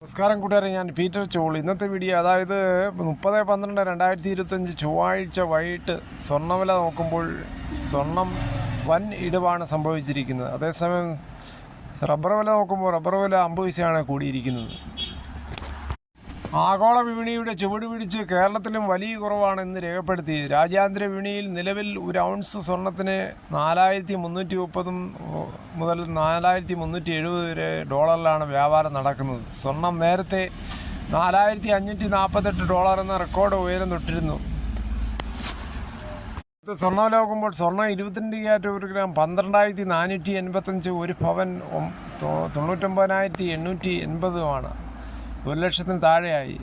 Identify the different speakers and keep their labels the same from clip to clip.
Speaker 1: നമസ്കാരം കൂട്ടുകാരെ, ഞാൻ പീറ്റർ ചോൾ. ഇന്നത്തെ വീഡിയോ അതായത് 30/12/2025 ചൊവ്വാഴ്ച വൈകിട്ട് സ്വർണ്ണവില നോക്കുമ്പോൾ സ്വർണം വൻ ഇടിവാണ് സംഭവിച്ചിരിക്കുന്നത്. അതേസമയം റബ്ബർ വില നോക്കുമ്പോൾ റബ്ബർ വില 50 പൈസയാണ് കൂടിയിരിക്കുന്നത്. ആഗോള വിപണിയുടെ ചുവട് പിടിച്ച് കേരളത്തിലും വലിയ കുറവാണ് ഇന്ന് രേഖപ്പെടുത്തിയത്. രാജ്യാന്തര വിപണിയിൽ നിലവിൽ ഒരു ഔൺസ് സ്വർണത്തിന് 4330 മുതൽ 4370 വരെ ഡോളറിലാണ് വ്യാപാരം നടക്കുന്നത്. സ്വർണം നേരത്തെ 4548 ഡോളർ എന്ന റെക്കോർഡ് ഉയരം തൊട്ടിരുന്നു. സ്വർണ്ണം നോക്കുമ്പോൾ സ്വർണ്ണം 22 ക്യാരറ്റ് 1 ഗ്രാം 12485, ഒരു പവൻ 99,880 1 ലക്ഷത്തിന് താഴെയായി.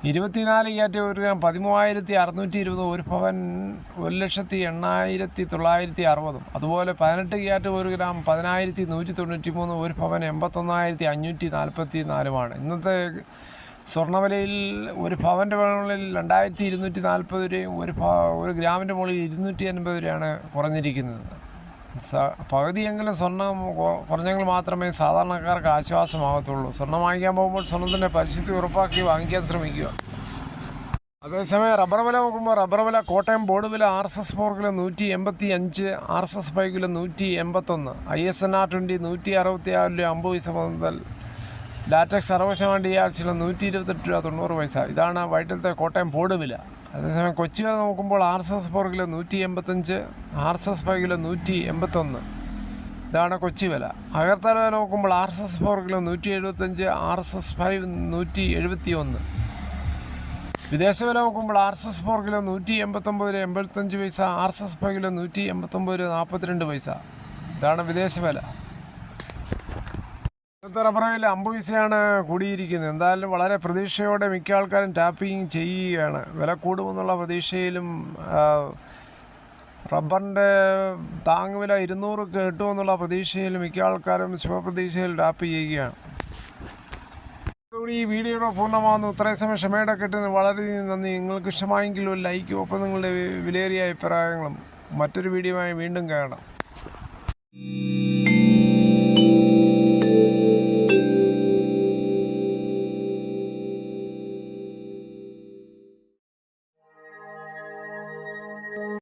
Speaker 1: 24 ക്യാരറ്റ് 1 ഗ്രാം 13,620, ഒരു പവൻ 1,08,960. അതുപോലെ 18 ക്യാരറ്റ് 1 ഗ്രാം 10,193, ഒരു പവൻ 81,544. ഇന്നത്തെ സ്വർണ്ണവിലയിൽ ഒരു പവൻ്റെ മുകളിൽ 2,240 രൂപയും ഒരു ഗ്രാമിൻ്റെ മുകളിൽ 280 രൂപയാണ് കുറഞ്ഞിരിക്കുന്നത്. പകുതിയെങ്കിലും സ്വർണം കുറഞ്ഞെങ്കിൽ മാത്രമേ സാധാരണക്കാർക്ക് ആശ്വാസമാകത്തുള്ളൂ. സ്വർണം വാങ്ങിക്കാൻ പോകുമ്പോൾ സ്വർണത്തിൻ്റെ പരിശുദ്ധി ഉറപ്പാക്കി വാങ്ങിക്കാൻ ശ്രമിക്കുക. അതേസമയം റബ്ബർ വില നോക്കുമ്പോൾ റബ്ബർ വില കോട്ടയം ബോർഡ് വില RSS 4 kilo 185, RSS 5 kilo 181, ISNR 20 166 രൂപ 50 പൈസ മുതൽ ലാറ്റക്സ് 60% DRC 128 രൂപ 90 പൈസ. ഇതാണ് വൈകിട്ടത്തെ കോട്ടയം ബോർഡ് വില. അതേസമയം കൊച്ചി വില നോക്കുമ്പോൾ RSS 4 കിലോ 185, RSS 5 കിലോ 181. ഇതാണ് കൊച്ചി വില. അകർത്തല വില നോക്കുമ്പോൾ RSS 4 കിലോ 175, RSS 5 171. വിദേശ വില നോക്കുമ്പോൾ RSS 4 കിലോ 189 രൂപ 85 പൈസ, RSS 5 കിലോ 189 രൂപ 42 പൈസ. ഇതാണ് വിദേശ വില. ഇന്നത്തെ റബ്ബർ വില 50 പൈസയാണ് കൂടിയിരിക്കുന്നത്. എന്തായാലും വളരെ പ്രതീക്ഷയോടെ മിക്ക ആൾക്കാരും ടാപ്പിംഗ് ചെയ്യുകയാണ്. വില കൂടുമെന്നുള്ള പ്രതീക്ഷയിലും റബ്ബറിൻ്റെ താങ്ങുവില 200 കിട്ടുമെന്നുള്ള പ്രതീക്ഷയിലും മിക്ക ആൾക്കാരും ശുഭപ്രതീക്ഷയിൽ ടാപ്പ് ചെയ്യുകയാണ്. ഈ വീഡിയോയുടെ പൂർണ്ണമാകുന്നു. ഇത്രയും സമയം ക്ഷമയുടെ കിട്ടുന്നത് വളരെ നന്ദി. നിങ്ങൾക്ക് ഇഷ്ടമായെങ്കിൽ ഒരു ലൈക്കും ഒപ്പം നിങ്ങളുടെ വിലയേറിയ അഭിപ്രായങ്ങളും. മറ്റൊരു വീഡിയോയുമായി വീണ്ടും കാണാം.